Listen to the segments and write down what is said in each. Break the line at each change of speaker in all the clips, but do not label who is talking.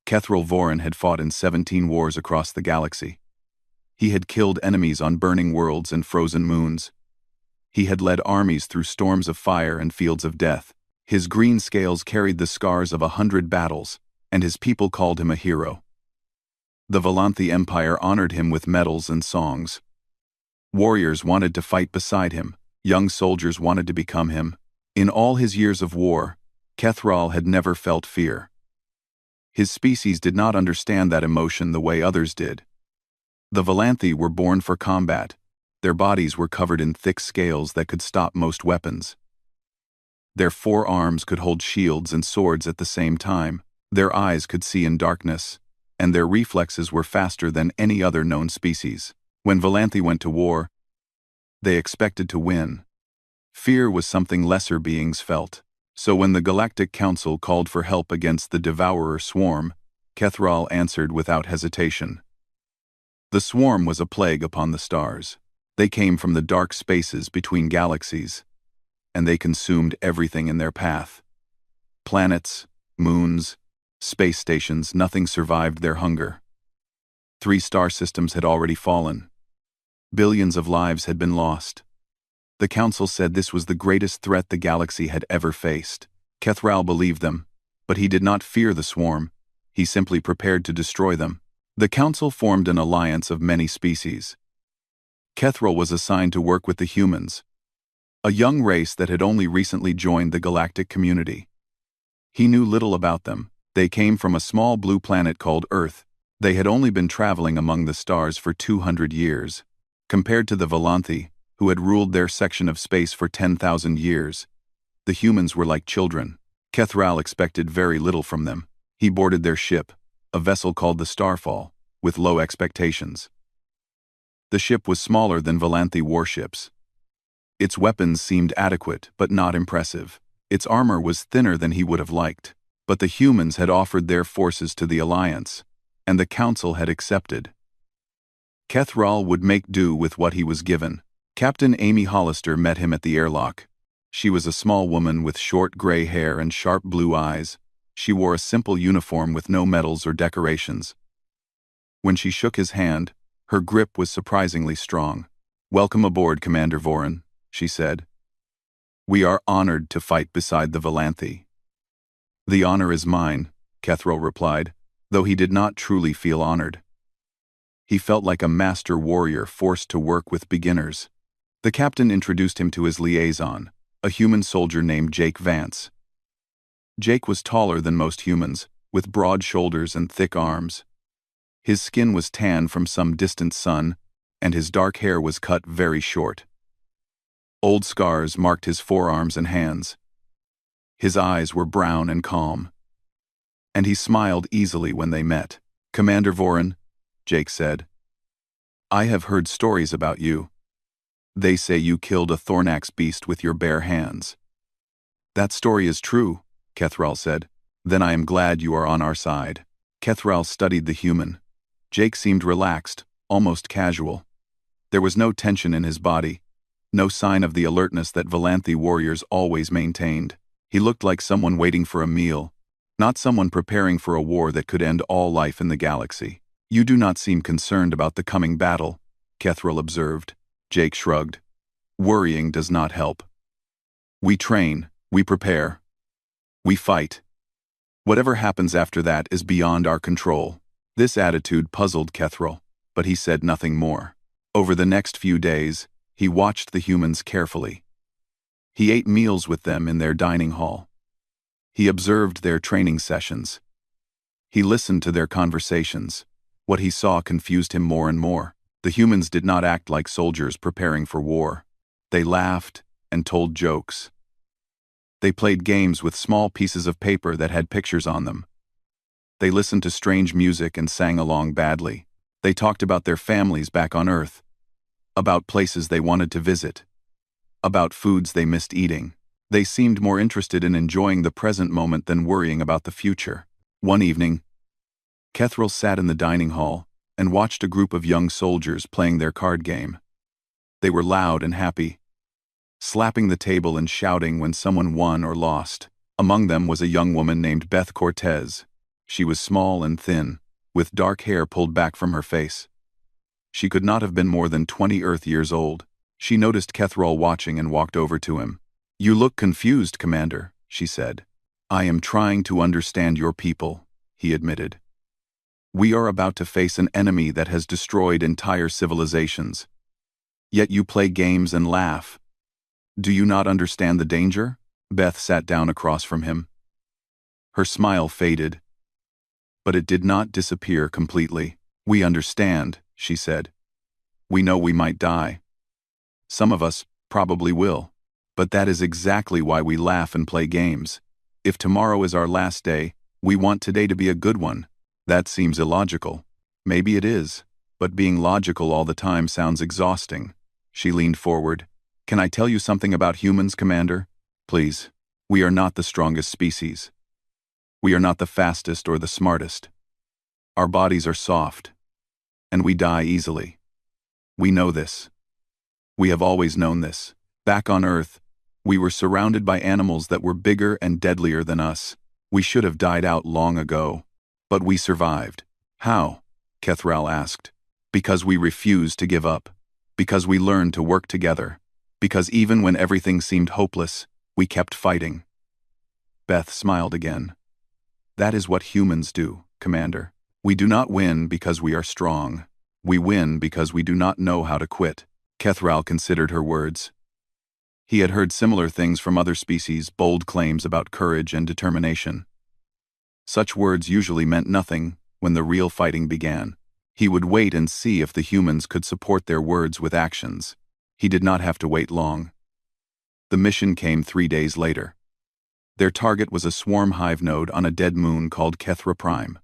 Kethral Voran had fought in 17 wars across the galaxy. He had killed enemies on burning worlds and frozen moons. He had led armies through storms of fire and fields of death. His green scales carried the scars of 100 battles, and his people called him a hero. The Valanthi Empire honored him with medals and songs. Warriors wanted to fight beside him. Young soldiers wanted to become him. In all his years of war, Kethral had never felt fear. His species did not understand that emotion the way others did. The Valanthi were born for combat. Their bodies were covered in thick scales that could stop most weapons. Their 4 arms could hold shields and swords at the same time. Their eyes could see in darkness, and their reflexes were faster than any other known species. When Valanthi went to war, they expected to win. Fear was something lesser beings felt. So when the Galactic Council called for help against the Devourer swarm, Kethral answered without hesitation. The swarm was a plague upon the stars. They came from the dark spaces between galaxies, and they consumed everything in their path. Planets, moons, space stations, nothing survived their hunger. 3 star systems had already fallen. Billions of lives had been lost. The Council said this was the greatest threat the galaxy had ever faced. Kethral believed them, but he did not fear the swarm. He simply prepared to destroy them. The Council formed an alliance of many species. Kethral was assigned to work with the humans, a young race that had only recently joined the galactic community. He knew little about them. They came from a small blue planet called Earth. They had only been traveling among the stars for 200 years. Compared to the Valanthi, who had ruled their section of space for 10,000 years, the humans were like children. Kethral expected very little from them. He boarded their ship, a vessel called the Starfall, with low expectations. The ship was smaller than Valanthi warships. Its weapons seemed adequate but not impressive. Its armor was thinner than he would have liked. But the humans had offered their forces to the Alliance, and the Council had accepted. Kethral would make do with what he was given. Captain Amy Hollister met him at the airlock. She was a small woman with short gray hair and sharp blue eyes. She wore a simple uniform with no medals or decorations. When she shook his hand, her grip was surprisingly strong. "Welcome aboard, Commander Voran," she said. "We are honored to fight beside the Valanthi." "The honor is mine," Kethral replied, though he did not truly feel honored. He felt like a master warrior forced to work with beginners. The captain introduced him to his liaison, a human soldier named Jake Vance. Jake was taller than most humans, with broad shoulders and thick arms. His skin was tan from some distant sun, and his dark hair was cut very short. Old scars marked his forearms and hands. His eyes were brown and calm, and he smiled easily when they met. "Commander Voran," Jake said, "I have heard stories about you. They say you killed a Thornax beast with your bare hands." "That story is true," Kethral said. "Then I am glad you are on our side." Kethral studied the human. Jake seemed relaxed, almost casual. There was no tension in his body, no sign of the alertness that Valanthi warriors always maintained. He looked like someone waiting for a meal, not someone preparing for a war that could end all life in the galaxy. "You do not seem concerned about the coming battle," Kethral observed. Jake shrugged. "Worrying does not help. We train, we prepare, we fight. Whatever happens after that is beyond our control." This attitude puzzled Kethral, but he said nothing more. Over the next few days, he watched the humans carefully. He ate meals with them in their dining hall. He observed their training sessions. He listened to their conversations. What he saw confused him more and more. The humans did not act like soldiers preparing for war. They laughed and told jokes. They played games with small pieces of paper that had pictures on them. They listened to strange music and sang along badly. They talked about their families back on Earth, about places they wanted to visit, about foods they missed eating. They seemed more interested in enjoying the present moment than worrying about the future. One evening, Kethral sat in the dining hall and watched a group of young soldiers playing their card game. They were loud and happy, slapping the table and shouting when someone won or lost. Among them was a young woman named Beth Cortez. She was small and thin, with dark hair pulled back from her face. She could not have been more than 20 Earth years old. She noticed Kethral watching and walked over to him. "You look confused, Commander," she said. "I am trying to understand your people," he admitted. "We are about to face an enemy that has destroyed entire civilizations. Yet you play games and laugh. Do you not understand the danger?" Beth sat down across from him. Her smile faded, but it did not disappear completely. "We understand," she said. "We know we might die. Some of us probably will. But that is exactly why we laugh and play games. If tomorrow is our last day, we want today to be a good one. That seems illogical. Maybe it is, but being logical all the time sounds exhausting." She leaned forward. "Can I tell you something about humans, Commander? Please. We are not the strongest species. We are not the fastest or the smartest. Our bodies are soft, and we die easily. We know this. We have always known this. Back on Earth, we were surrounded by animals that were bigger and deadlier than us. We should have died out long ago. But we survived." "How?" Kethral asked. "Because we refused to give up. Because we learned to work together. Because even when everything seemed hopeless, we kept fighting." Beth smiled again. "That is what humans do, Commander. We do not win because we are strong. We win because we do not know how to quit." Kethral considered her words. He had heard similar things from other species, bold claims about courage and determination. Such words usually meant nothing when the real fighting began. He would wait and see if the humans could support their words with actions. He did not have to wait long. The mission came 3 days later. Their target was a swarm hive node on a dead moon called Kethra Prime.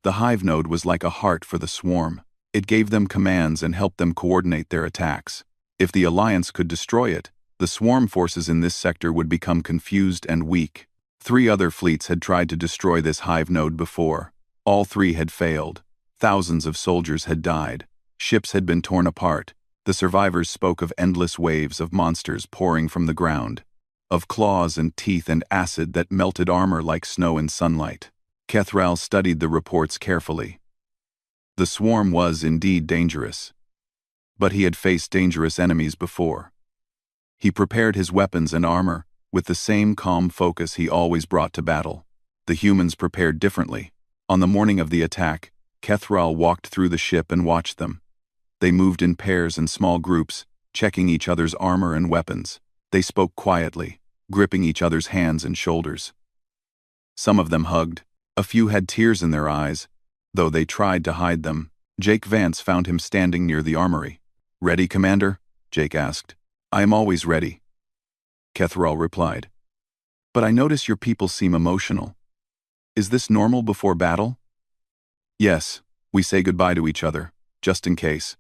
The hive node was like a heart for the swarm. It gave them commands and helped them coordinate their attacks. If the Alliance could destroy it, the swarm forces in this sector would become confused and weak. 3 other fleets had tried to destroy this hive node before. All 3 had failed. Thousands of soldiers had died. Ships had been torn apart. The survivors spoke of endless waves of monsters pouring from the ground, of claws and teeth and acid that melted armor like snow in sunlight. Kethral studied the reports carefully. The swarm was indeed dangerous. But he had faced dangerous enemies before. He prepared his weapons and armor with the same calm focus he always brought to battle. The humans prepared differently. On the morning of the attack, Kethral walked through the ship and watched them. They moved in pairs and small groups, checking each other's armor and weapons. They spoke quietly, gripping each other's hands and shoulders. Some of them hugged. A few had tears in their eyes, though they tried to hide them. Jake Vance found him standing near the armory. "Ready, Commander?" Jake asked. "I am always ready," Kethral replied. "But I notice your people seem emotional. Is this normal before battle?" "Yes, we say goodbye to each other, just in case.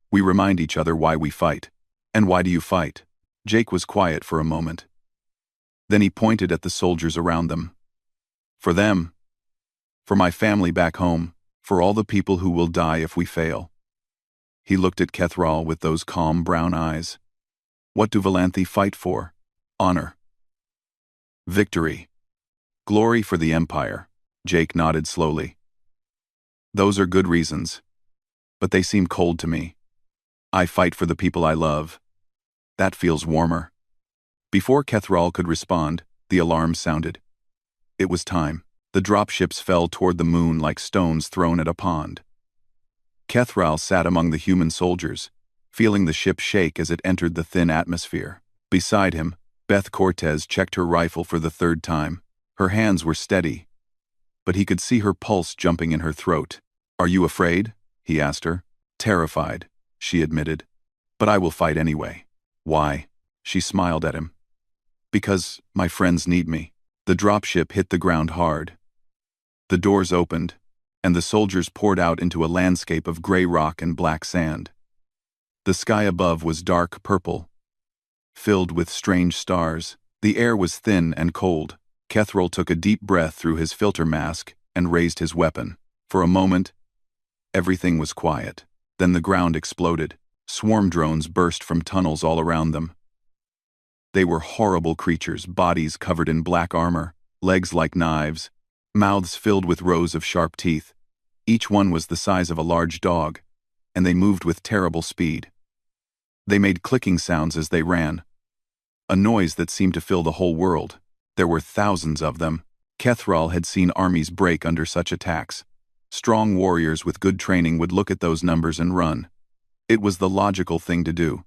We remind each other why we fight." "And why do you fight?" Jake was quiet for a moment. Then he pointed at the soldiers around them. "For them. For my family back home. For all the people who will die if we fail." He looked at Kethral with those calm brown eyes. "What do Valanthi fight for?" "Honor. Victory. Glory for the Empire." Jake nodded slowly. "Those are good reasons. But they seem cold to me. I fight for the people I love. That feels warmer." Before Kethral could respond, the alarm sounded. It was time. The dropships fell toward the moon like stones thrown at a pond. Kethral sat among the human soldiers, feeling the ship shake as it entered the thin atmosphere. Beside him, Beth Cortez checked her rifle for the 3rd time. Her hands were steady, but he could see her pulse jumping in her throat. "Are you afraid?" he asked her. "Terrified," she admitted. "But I will fight anyway." "Why?" She smiled at him. "Because my friends need me." The dropship hit the ground hard. The doors opened, and the soldiers poured out into a landscape of gray rock and black sand. The sky above was dark purple, filled with strange stars. The air was thin and cold. Kethral took a deep breath through his filter mask and raised his weapon. For a moment, everything was quiet. Then the ground exploded. Swarm drones burst from tunnels all around them. They were horrible creatures, bodies covered in black armor, legs like knives, mouths filled with rows of sharp teeth. Each one was the size of a large dog, and they moved with terrible speed. They made clicking sounds as they ran, a noise that seemed to fill the whole world. There were thousands of them. Kethral had seen armies break under such attacks. Strong warriors with good training would look at those numbers and run. It was the logical thing to do.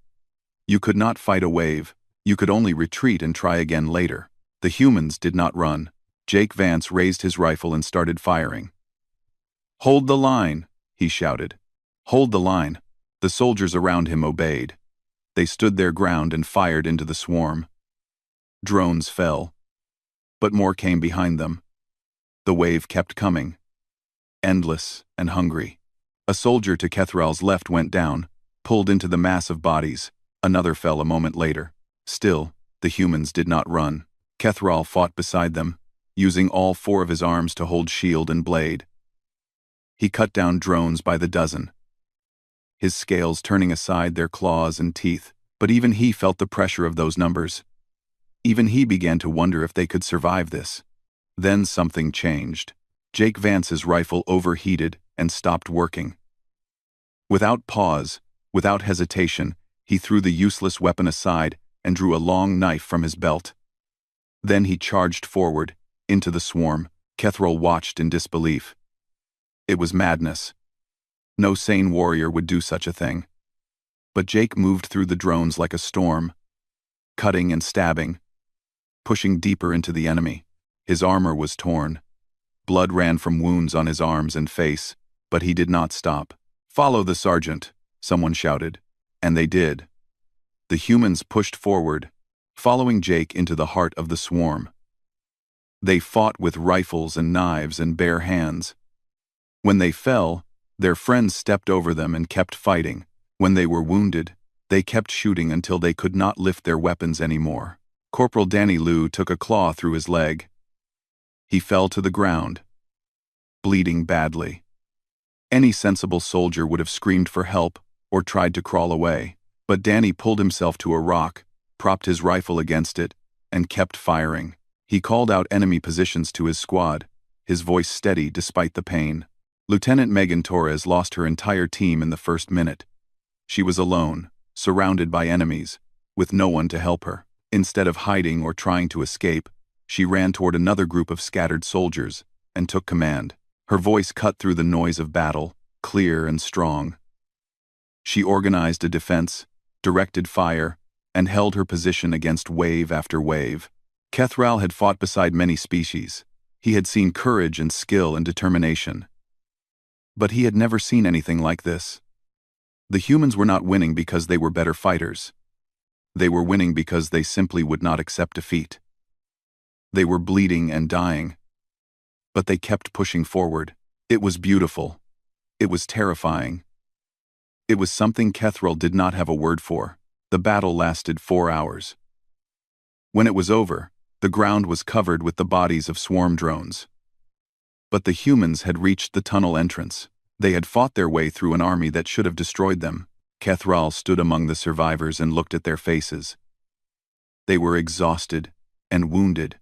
You could not fight a wave, you could only retreat and try again later. The humans did not run. Jake Vance raised his rifle and started firing. "Hold the line," he shouted. "Hold the line." The soldiers around him obeyed. They stood their ground and fired into the swarm. Drones fell, but more came behind them. The wave kept coming, endless and hungry. A soldier to Kethral's left went down, pulled into the mass of bodies. Another fell a moment later. Still, the humans did not run. Kethral fought beside them, using all four of his arms to hold shield and blade. He cut down drones by the dozen, his scales turning aside their claws and teeth, but even he felt the pressure of those numbers. Even he began to wonder if they could survive this. Then something changed. Jake Vance's rifle overheated and stopped working. Without pause, without hesitation, he threw the useless weapon aside and drew a long knife from his belt. Then he charged forward, into the swarm. Kethral watched in disbelief. It was madness. No sane warrior would do such a thing. But Jake moved through the drones like a storm, cutting and stabbing, pushing deeper into the enemy. His armor was torn. Blood ran from wounds on his arms and face, but he did not stop. "Follow the sergeant," someone shouted. And they did. The humans pushed forward, following Jake into the heart of the swarm. They fought with rifles and knives and bare hands. When they fell, their friends stepped over them and kept fighting. When they were wounded, they kept shooting until they could not lift their weapons anymore. Corporal Danny Liu took a claw through his leg. He fell to the ground, bleeding badly. Any sensible soldier would have screamed for help or tried to crawl away, but Danny pulled himself to a rock, propped his rifle against it, and kept firing. He called out enemy positions to his squad, his voice steady despite the pain. Lieutenant Megan Torres lost her entire team in the first minute. She was alone, surrounded by enemies, with no one to help her. Instead of hiding or trying to escape, she ran toward another group of scattered soldiers and took command. Her voice cut through the noise of battle, clear and strong. She organized a defense, directed fire, and held her position against wave after wave. Kethral had fought beside many species. He had seen courage and skill and determination. But he had never seen anything like this. The humans were not winning because they were better fighters. They were winning because they simply would not accept defeat. They were bleeding and dying, but they kept pushing forward. It was beautiful. It was terrifying. It was something Kethral did not have a word for. The battle lasted 4 hours. When it was over, the ground was covered with the bodies of swarm drones. But the humans had reached the tunnel entrance. They had fought their way through an army that should have destroyed them. Kethral stood among the survivors and looked at their faces. They were exhausted and wounded.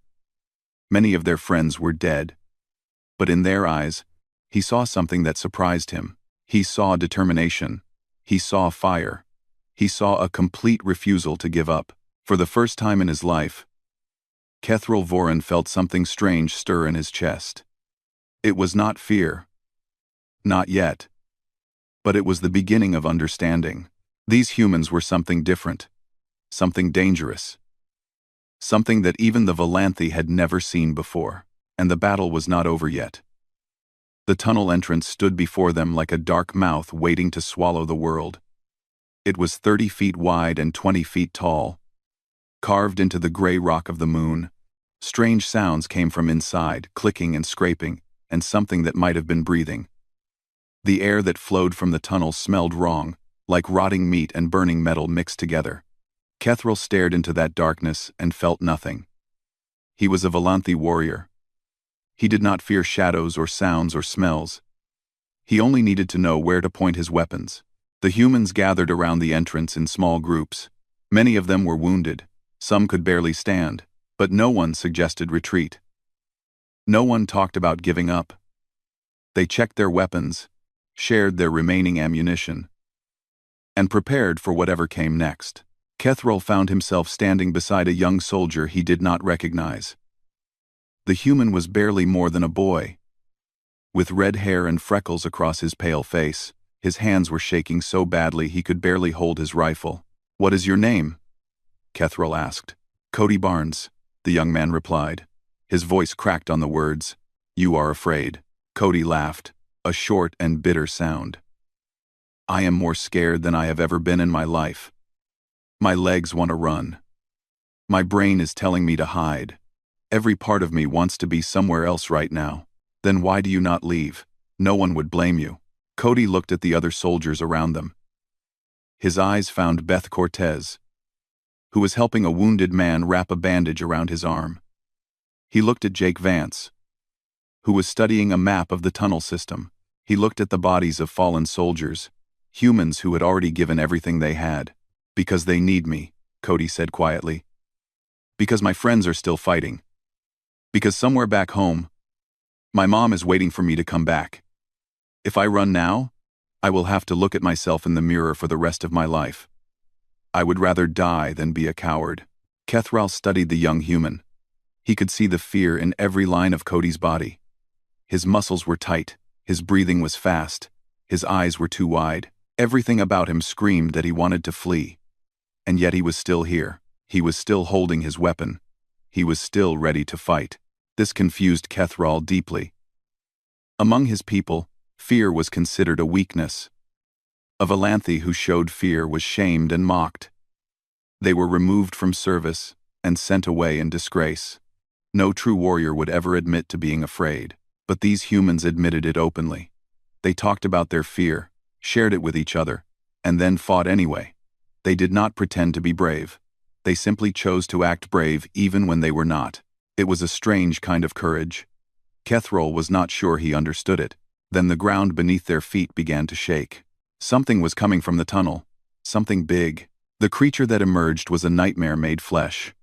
Many of their friends were dead. But in their eyes, he saw something that surprised him. He saw determination. He saw fire. He saw a complete refusal to give up. For the first time in his life, Kethral Voran felt something strange stir in his chest. It was not fear. Not yet. But it was the beginning of understanding. These humans were something different. Something dangerous. Something that even the Valanthi had never seen before. And the battle was not over yet. The tunnel entrance stood before them like a dark mouth waiting to swallow the world. It was 30 feet wide and 20 feet tall. Carved into the gray rock of the moon, strange sounds came from inside, clicking and scraping, and something that might have been breathing. The air that flowed from the tunnel smelled wrong, like rotting meat and burning metal mixed together. Kethral stared into that darkness and felt nothing. He was a Valanthi warrior. He did not fear shadows or sounds or smells. He only needed to know where to point his weapons. The humans gathered around the entrance in small groups. Many of them were wounded. Some could barely stand, but no one suggested retreat. No one talked about giving up. They checked their weapons, shared their remaining ammunition, and prepared for whatever came next. Kethral found himself standing beside a young soldier he did not recognize. The human was barely more than a boy. With red hair and freckles across his pale face, his hands were shaking so badly he could barely hold his rifle. "What is your name?" Kethral asked. "Cody Barnes," the young man replied. His voice cracked on the words, "You are afraid." Cody laughed, a short and bitter sound. "I am more scared than I have ever been in my life. My legs want to run. My brain is telling me to hide. Every part of me wants to be somewhere else right now. Then why do you not leave? No one would blame you." Cody looked at the other soldiers around them. His eyes found Beth Cortez, who was helping a wounded man wrap a bandage around his arm. He looked at Jake Vance, who was studying a map of the tunnel system. He looked at the bodies of fallen soldiers, humans who had already given everything they had. "Because they need me," Cody said quietly. "Because my friends are still fighting. Because somewhere back home, my mom is waiting for me to come back. If I run now, I will have to look at myself in the mirror for the rest of my life. I would rather die than be a coward." Kethral studied the young human. He could see the fear in every line of Cody's body. His muscles were tight, his breathing was fast, his eyes were too wide. Everything about him screamed that he wanted to flee. And yet he was still here. He was still holding his weapon. He was still ready to fight. This confused Kethral deeply. Among his people, fear was considered a weakness. A Valanthi who showed fear was shamed and mocked. They were removed from service and sent away in disgrace. No true warrior would ever admit to being afraid, but these humans admitted it openly. They talked about their fear, shared it with each other, and then fought anyway. They did not pretend to be brave. They simply chose to act brave even when they were not. It was a strange kind of courage. Kethral was not sure he understood it. Then the ground beneath their feet began to shake. Something was coming from the tunnel. Something big. The creature that emerged was a nightmare made flesh.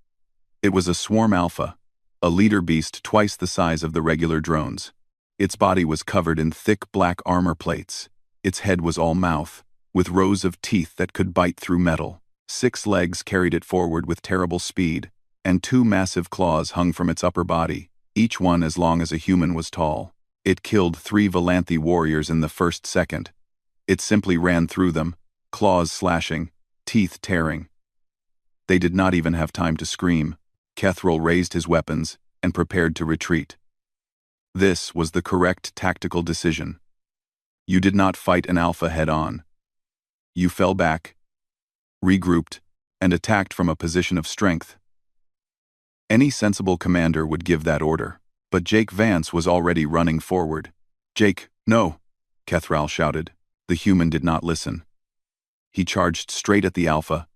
It was a swarm alpha, a leader beast twice the size of the regular drones. Its body was covered in thick black armor plates. Its head was all mouth, with rows of teeth that could bite through metal. 6 legs carried it forward with terrible speed, and 2 massive claws hung from its upper body, each one as long as a human was tall. It killed 3 Valanthi warriors in the first second. It simply ran through them, claws slashing, teeth tearing. They did not even have time to scream. Kethral raised his weapons and prepared to retreat. This was the correct tactical decision. You did not fight an alpha head-on. You fell back, regrouped, and attacked from a position of strength. Any sensible commander would give that order, but Jake Vance was already running forward. "Jake, no!" Kethral shouted. The human did not listen. He charged straight at the alpha,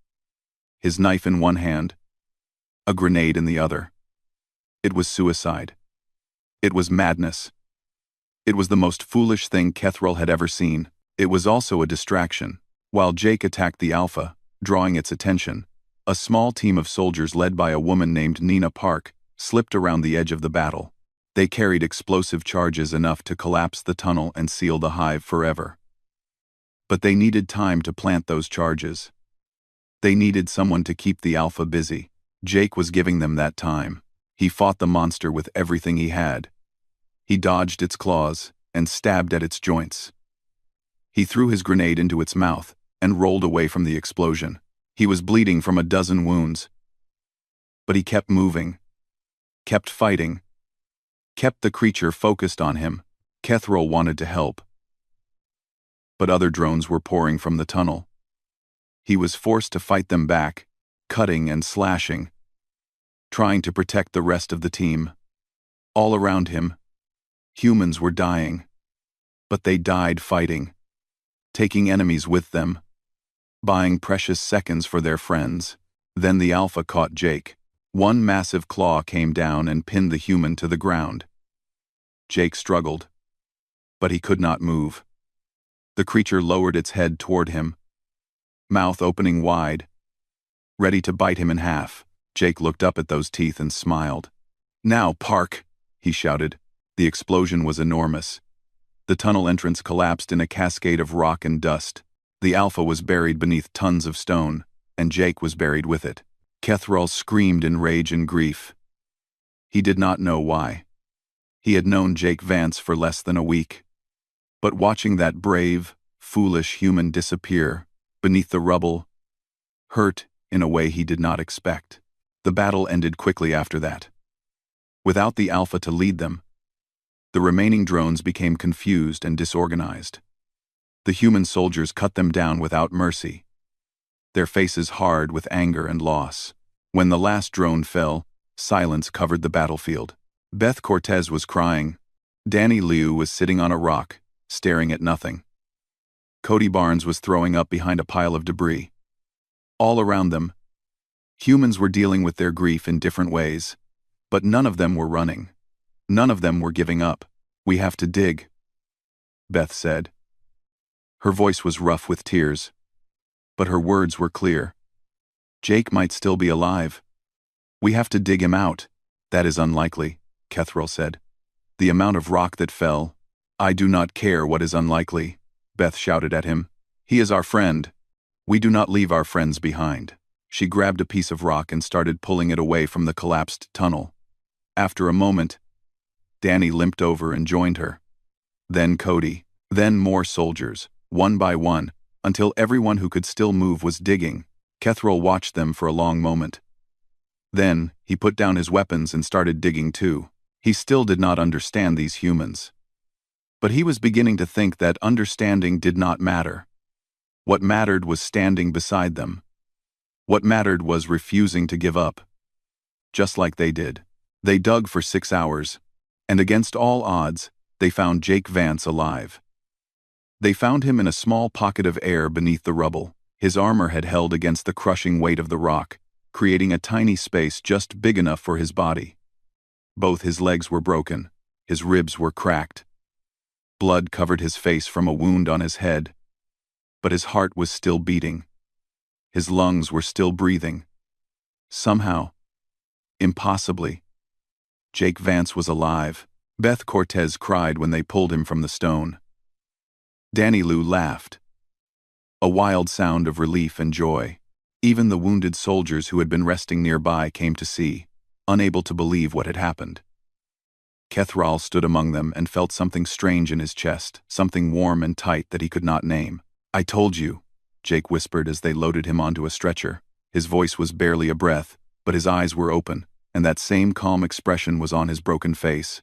his knife in one hand, a grenade in the other. It was suicide. It was madness. It was the most foolish thing Kethral had ever seen. It was also a distraction. While Jake attacked the alpha, drawing its attention, a small team of soldiers led by a woman named Nina Park slipped around the edge of the battle. They carried explosive charges enough to collapse the tunnel and seal the hive forever. But they needed time to plant those charges. They needed someone to keep the alpha busy. Jake was giving them that time. He fought the monster with everything he had. He dodged its claws and stabbed at its joints. He threw his grenade into its mouth and rolled away from the explosion. He was bleeding from a dozen wounds. But he kept moving, kept fighting, kept the creature focused on him. Kethral wanted to help, but other drones were pouring from the tunnel. He was forced to fight them back, cutting and slashing, trying to protect the rest of the team. All around him, humans were dying, but they died fighting, taking enemies with them, buying precious seconds for their friends. Then the alpha caught Jake. One massive claw came down and pinned the human to the ground. Jake struggled, but he could not move. The creature lowered its head toward him, mouth opening wide, ready to bite him in half. Jake looked up at those teeth and smiled. "Now, Park," he shouted. The explosion was enormous. The tunnel entrance collapsed in a cascade of rock and dust. The Alpha was buried beneath tons of stone, and Jake was buried with it. Kethrall screamed in rage and grief. He did not know why. He had known Jake Vance for less than a week. But watching that brave, foolish human disappear beneath the rubble hurt in a way he did not expect. The battle ended quickly after that. Without the Alpha to lead them, the remaining drones became confused and disorganized. The human soldiers cut them down without mercy, their faces hard with anger and loss. When the last drone fell, silence covered the battlefield. Beth Cortez was crying. Danny Liu was sitting on a rock, staring at nothing. Cody Barnes was throwing up behind a pile of debris. All around them, humans were dealing with their grief in different ways, but none of them were running. None of them were giving up. "We have to dig," Beth said. Her voice was rough with tears, but her words were clear. "Jake might still be alive. We have to dig him out." "That is unlikely," Kethrall said. "The amount of rock that fell—" "I do not care what is unlikely," Beth shouted at him. "He is our friend. We do not leave our friends behind." She grabbed a piece of rock and started pulling it away from the collapsed tunnel. After a moment, Danny limped over and joined her. Then Cody. Then more soldiers, one by one, until everyone who could still move was digging. Kethrall watched them for a long moment. Then, he put down his weapons and started digging too. He still did not understand these humans. But he was beginning to think that understanding did not matter. What mattered was standing beside them. What mattered was refusing to give up. Just like they did. They dug for 6 hours, and against all odds, they found Jake Vance alive. They found him in a small pocket of air beneath the rubble. His armor had held against the crushing weight of the rock, creating a tiny space just big enough for his body. Both his legs were broken. His ribs were cracked. Blood covered his face from a wound on his head. But his heart was still beating. His lungs were still breathing. Somehow, impossibly, Jake Vance was alive. Beth Cortez cried when they pulled him from the stone. Danny Liu laughed. A wild sound of relief and joy. Even the wounded soldiers who had been resting nearby came to see, unable to believe what had happened. Kethrall stood among them and felt something strange in his chest, something warm and tight that he could not name. "I told you," Jake whispered as they loaded him onto a stretcher. His voice was barely a breath, but his eyes were open, and that same calm expression was on his broken face.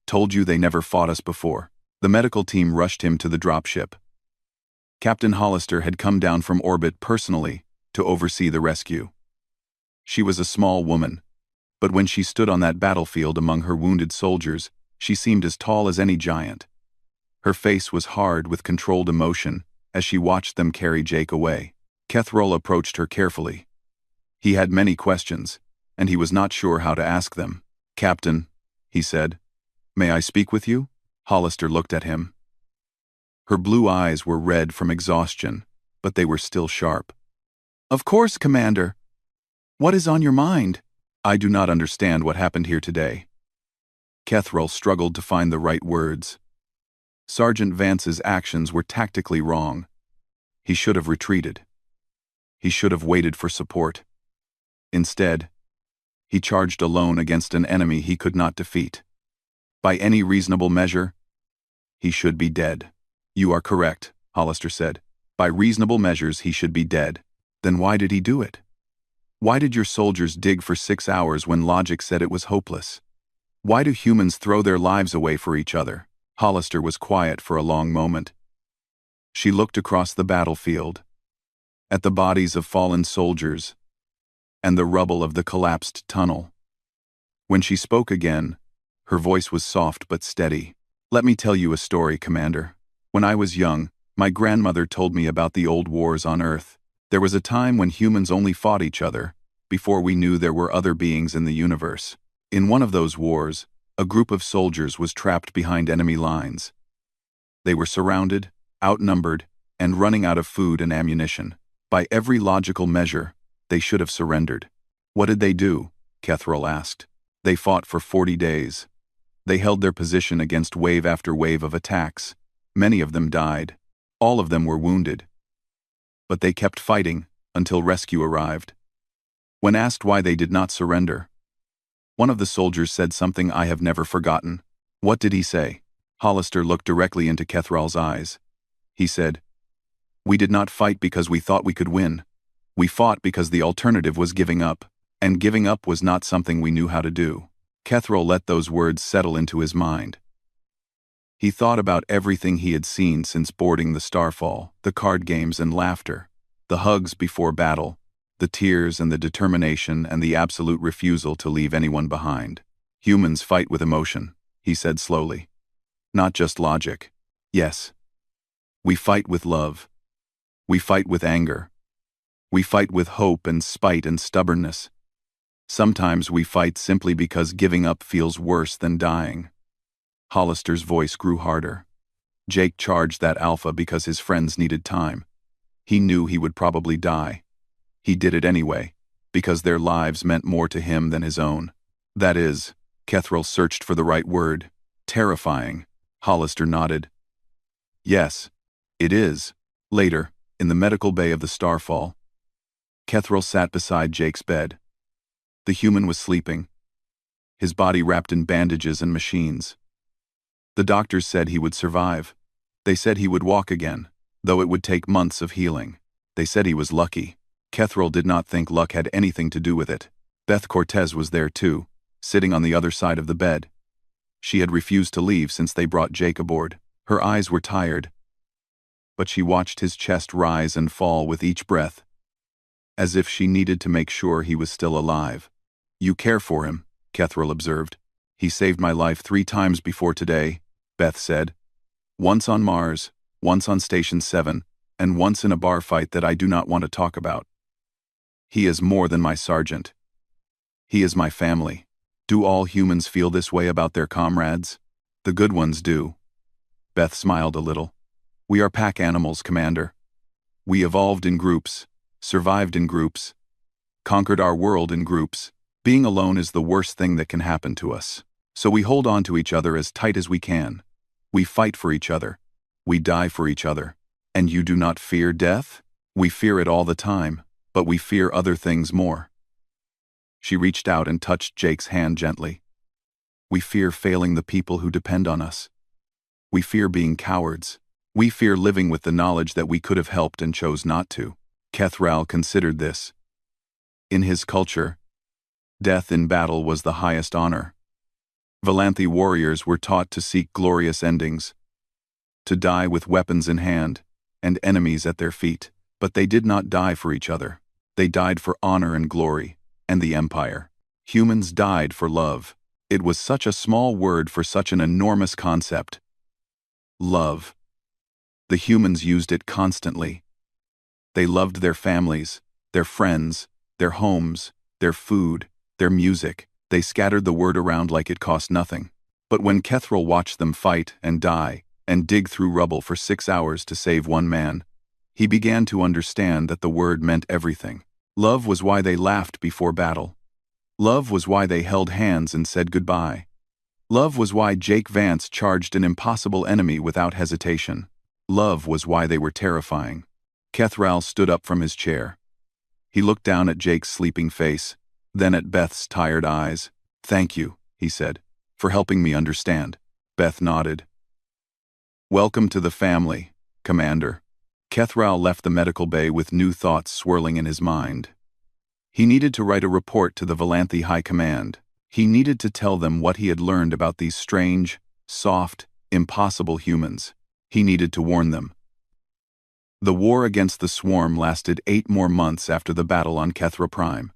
"Told you they never fought us before." The medical team rushed him to the dropship. Captain Hollister had come down from orbit personally to oversee the rescue. She was a small woman, but when she stood on that battlefield among her wounded soldiers, she seemed as tall as any giant. Her face was hard with controlled emotion as she watched them carry Jake away. Kethrall approached her carefully. He had many questions, and he was not sure how to ask them. "Captain," he said, "may I speak with you?" Hollister looked at him. Her blue eyes were red from exhaustion, but they were still sharp. "Of course, Commander. What is on your mind?" "I do not understand what happened here today." Kethrall struggled to find the right words. Sergeant Vance's actions were tactically wrong. He should have retreated. He should have waited for support. Instead, he charged alone against an enemy he could not defeat. By any reasonable measure, he should be dead. "You are correct," Hollister said. "By reasonable measures, he should be dead." "Then why did he do it? Why did your soldiers dig for 6 hours when logic said it was hopeless? Why do humans throw their lives away for each other?" Hollister was quiet for a long moment. She looked across the battlefield, at the bodies of fallen soldiers, and the rubble of the collapsed tunnel. When she spoke again, her voice was soft but steady. "Let me tell you a story, Commander. When I was young, my grandmother told me about the old wars on Earth. There was a time when humans only fought each other, before we knew there were other beings in the universe. In one of those wars, a group of soldiers was trapped behind enemy lines. They were surrounded, outnumbered, and running out of food and ammunition. By every logical measure, they should have surrendered. What did they do?" Kethrall asked. "They fought for 40 days. They held their position against wave after wave of attacks. Many of them died. All of them were wounded. But they kept fighting until rescue arrived. When asked why they did not surrender, one of the soldiers said something I have never forgotten. What did he say? Hollister looked directly into Kethral's eyes. He said, "We did not fight because we thought we could win. We fought because the alternative was giving up, and giving up was not something we knew how to do." Kethral let those words settle into his mind. He thought about everything he had seen since boarding the Starfall, the card games and laughter, the hugs before battle, the tears and the determination and the absolute refusal to leave anyone behind. Humans fight with emotion, he said slowly. Not just logic. Yes. We fight with love. We fight with anger. We fight with hope and spite and stubbornness. Sometimes we fight simply because giving up feels worse than dying. Hollister's voice grew harder. Jake charged that alpha because his friends needed time. He knew he would probably die. He did it anyway, because their lives meant more to him than his own. That is, Kethral searched for the right word. Terrifying. Hollister nodded. Yes, it is. Later, in the medical bay of the Starfall, Kethral sat beside Jake's bed. The human was sleeping, his body wrapped in bandages and machines. The doctors said he would survive. They said he would walk again, though it would take months of healing. They said he was lucky. Kethral did not think luck had anything to do with it. Beth Cortez was there too, sitting on the other side of the bed. She had refused to leave since they brought Jake aboard. Her eyes were tired, but she watched his chest rise and fall with each breath, as if she needed to make sure he was still alive. "You care for him," Kethral observed. "He saved my life 3 times before today," Beth said. "Once on Mars, once on Station 7, and once in a bar fight that I do not want to talk about. He is more than my sergeant. He is my family." Do all humans feel this way about their comrades? The good ones do. Beth smiled a little. "We are pack animals, Commander. We evolved in groups, survived in groups, conquered our world in groups. Being alone is the worst thing that can happen to us. So we hold on to each other as tight as we can. We fight for each other. We die for each other. And you do not fear death? We fear it all the time, but we fear other things more." She reached out and touched Jake's hand gently. "We fear failing the people who depend on us. We fear being cowards. We fear living with the knowledge that we could have helped and chose not to." Kethral considered this. In his culture, death in battle was the highest honor. Valanthi warriors were taught to seek glorious endings, to die with weapons in hand and enemies at their feet. But they did not die for each other. They died for honor and glory, and the Empire. Humans died for love. It was such a small word for such an enormous concept. Love. The humans used it constantly. They loved their families, their friends, their homes, their food, their music. They scattered the word around like it cost nothing. But when Kethral watched them fight and die and dig through rubble for 6 hours to save one man, he began to understand that the word meant everything. Love was why they laughed before battle. Love was why they held hands and said goodbye. Love was why Jake Vance charged an impossible enemy without hesitation. Love was why they were terrifying. Kethral stood up from his chair. He looked down at Jake's sleeping face, then at Beth's tired eyes. "Thank you," he said, "for helping me understand." Beth nodded. "Welcome to the family, Commander." Kethral left the medical bay with new thoughts swirling in his mind. He needed to write a report to the Valanthi High Command. He needed to tell them what he had learned about these strange, soft, impossible humans. He needed to warn them. The war against the swarm lasted 8 more months after the battle on Kethra Prime.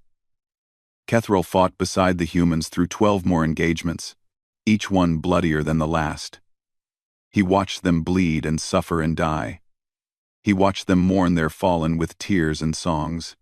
Kethral fought beside the humans through 12 more engagements, each one bloodier than the last. He watched them bleed and suffer and die. He watched them mourn their fallen with tears and songs.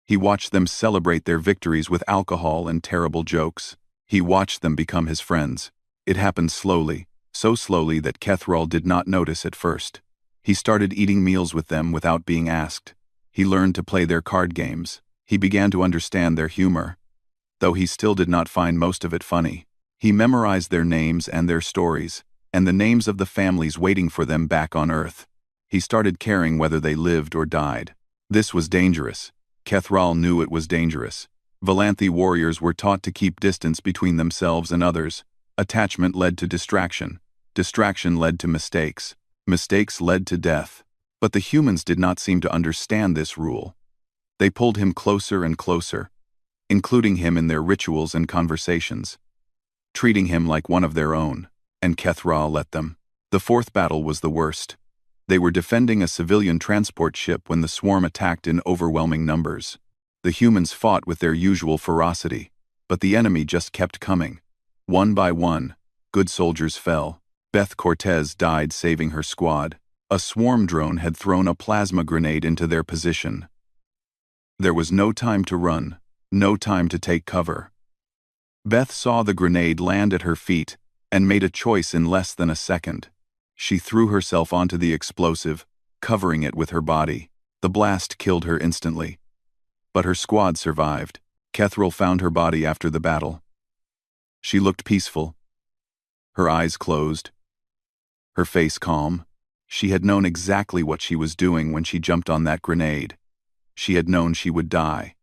He watched them celebrate their victories with alcohol and terrible jokes. He watched them become his friends. It happened slowly, so slowly that Kethral did not notice at first. He started eating meals with them without being asked. He learned to play their card games. He began to understand their humor, though he still did not find most of it funny. He memorized their names and their stories, and the names of the families waiting for them back on Earth. He started caring whether they lived or died. This was dangerous. Kethral knew it was dangerous. Valanthi warriors were taught to keep distance between themselves and others. Attachment led to distraction. Distraction led to mistakes. Mistakes led to death. But the humans did not seem to understand this rule. They pulled him closer and closer, including him in their rituals and conversations, treating him like one of their own, and Kethral let them. The fourth battle was the worst. They were defending a civilian transport ship when the swarm attacked in overwhelming numbers. The humans fought with their usual ferocity, but the enemy just kept coming. One by one, good soldiers fell. Beth Cortez died saving her squad. A swarm drone had thrown a plasma grenade into their position. There was no time to run, no time to take cover. Beth saw the grenade land at her feet and made a choice in less than a second. She threw herself onto the explosive, covering it with her body. The blast killed her instantly. But her squad survived. Kethral found her body after the battle. She looked peaceful. Her eyes closed. Her face calm. She had known exactly what she was doing when she jumped on that grenade. She had known she would die.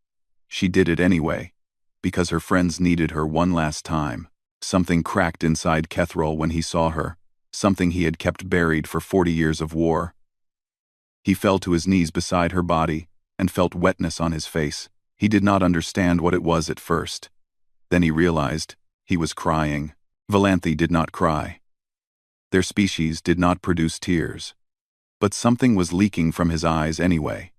She did it anyway, because her friends needed her one last time. Something cracked inside Kethral when he saw her, something he had kept buried for 40 years of war. He fell to his knees beside her body and felt wetness on his face. He did not understand what it was at first. Then he realized he was crying. Valanthi did not cry. Their species did not produce tears. But something was leaking from his eyes anyway.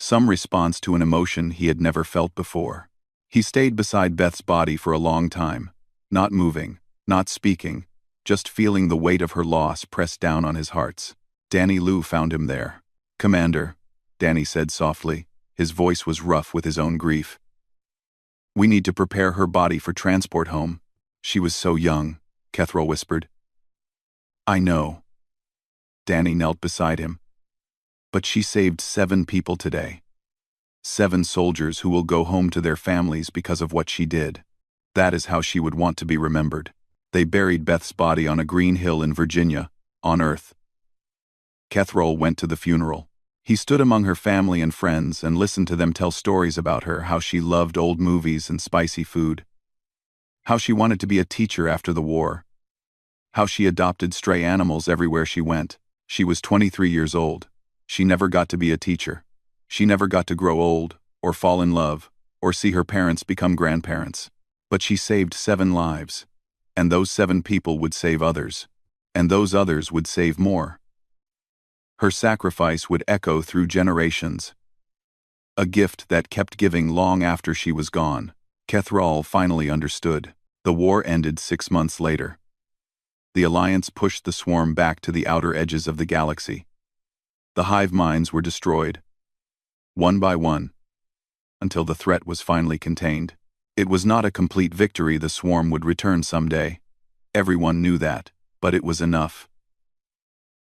Some response to an emotion he had never felt before. He stayed beside Beth's body for a long time, not moving, not speaking, just feeling the weight of her loss pressed down on his heart. Danny Liu found him there. "Commander," Danny said softly. His voice was rough with his own grief. "We need to prepare her body for transport home. She was so young," Kethral whispered. "I know." Danny knelt beside him. "But she saved 7 people today. 7 soldiers who will go home to their families because of what she did. That is how she would want to be remembered." They buried Beth's body on a green hill in Virginia, on Earth. Kethral went to the funeral. He stood among her family and friends and listened to them tell stories about her, how she loved old movies and spicy food, how she wanted to be a teacher after the war, how she adopted stray animals everywhere she went. She was 23 years old. She never got to be a teacher. She never got to grow old, or fall in love, or see her parents become grandparents. But she saved 7 lives. And those 7 people would save others. And those others would save more. Her sacrifice would echo through generations. A gift that kept giving long after she was gone. Kethral finally understood. The war ended 6 months later. The Alliance pushed the swarm back to the outer edges of the galaxy. The hive minds were destroyed, one by one, until the threat was finally contained. It was not a complete victory. The swarm would return someday. Everyone knew that, but it was enough.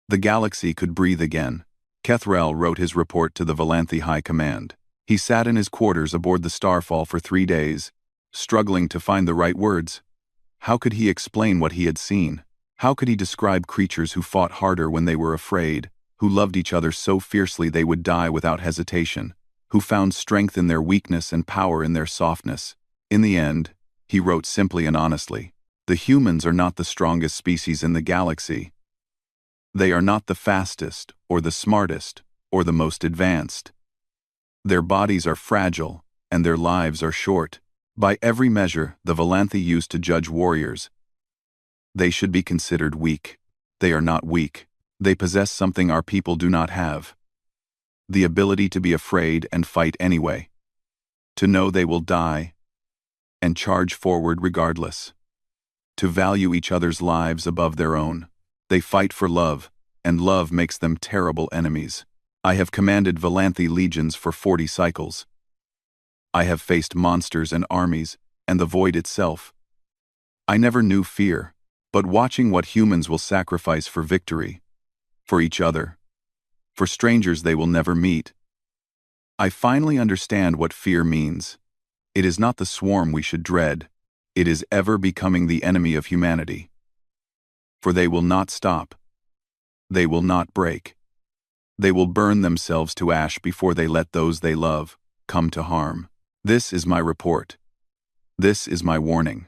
The galaxy could breathe again. Kethral wrote his report to the Valanthi High Command. He sat in his quarters aboard the Starfall for 3 days, struggling to find the right words. How could he explain what he had seen? How could he describe creatures who fought harder when they were afraid, who loved each other so fiercely they would die without hesitation, who found strength in their weakness and power in their softness? In the end, he wrote simply and honestly, the humans are not the strongest species in the galaxy. They are not the fastest, or the smartest, or the most advanced. Their bodies are fragile, and their lives are short. By every measure the Valanthi used to judge warriors, they should be considered weak. They are not weak. They possess something our people do not have. The ability to be afraid and fight anyway. To know they will die, and charge forward regardless. To value each other's lives above their own. They fight for love, and love makes them terrible enemies. I have commanded Valanthi legions for 40 cycles. I have faced monsters and armies, and the void itself. I never knew fear, but watching what humans will sacrifice for victory, for each other, for strangers they will never meet, I finally understand what fear means. It is not the swarm we should dread, It is ever becoming the enemy of humanity. For they will not stop. They will not break. They will burn themselves to ash before they let those they love come to harm. This is my report. This is my warning.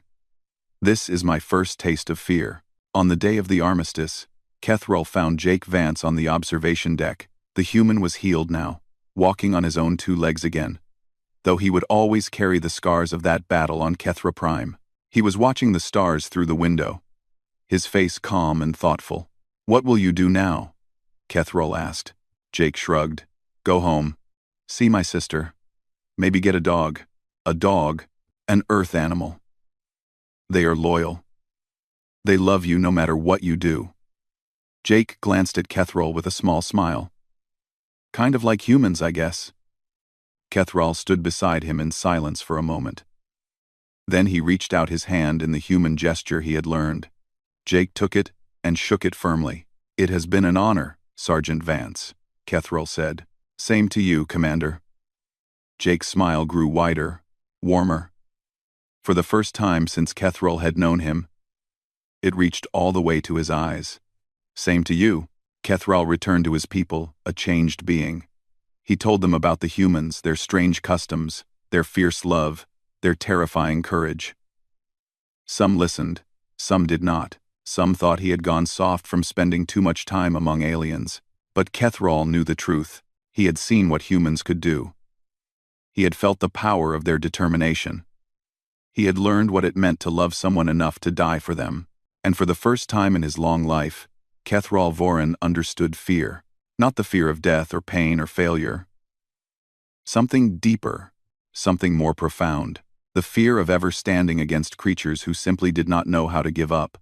This is my first taste of fear. On the day of the armistice, Kethrol found Jake Vance on the observation deck. The human was healed now, walking on his own two legs again, though he would always carry the scars of that battle on Kethra Prime. He was watching the stars through the window, his face calm and thoughtful. "What will you do now?" Kethrol asked. Jake shrugged. "Go home. See my sister. Maybe get a dog. A dog, an earth animal. They are loyal. They love you no matter what you do." Jake glanced at Kethrol with a small smile. "Kind of like humans, I guess." Kethrol stood beside him in silence for a moment. Then he reached out his hand in the human gesture he had learned. Jake took it and shook it firmly. "It has been an honor, Sergeant Vance," Kethrol said. "Same to you, Commander." Jake's smile grew wider, warmer. For the first time since Kethrol had known him, it reached all the way to his eyes. "Same to you." Kethrol returned to his people, a changed being. He told them about the humans, their strange customs, their fierce love, their terrifying courage. Some listened, some did not. Some thought he had gone soft from spending too much time among aliens. But Kethrol knew the truth. He had seen what humans could do. He had felt the power of their determination. He had learned what it meant to love someone enough to die for them. And for the first time in his long life, Kethrol Voran understood fear. Not the fear of death or pain or failure. Something deeper, something more profound. The fear of ever standing against creatures who simply did not know how to give up.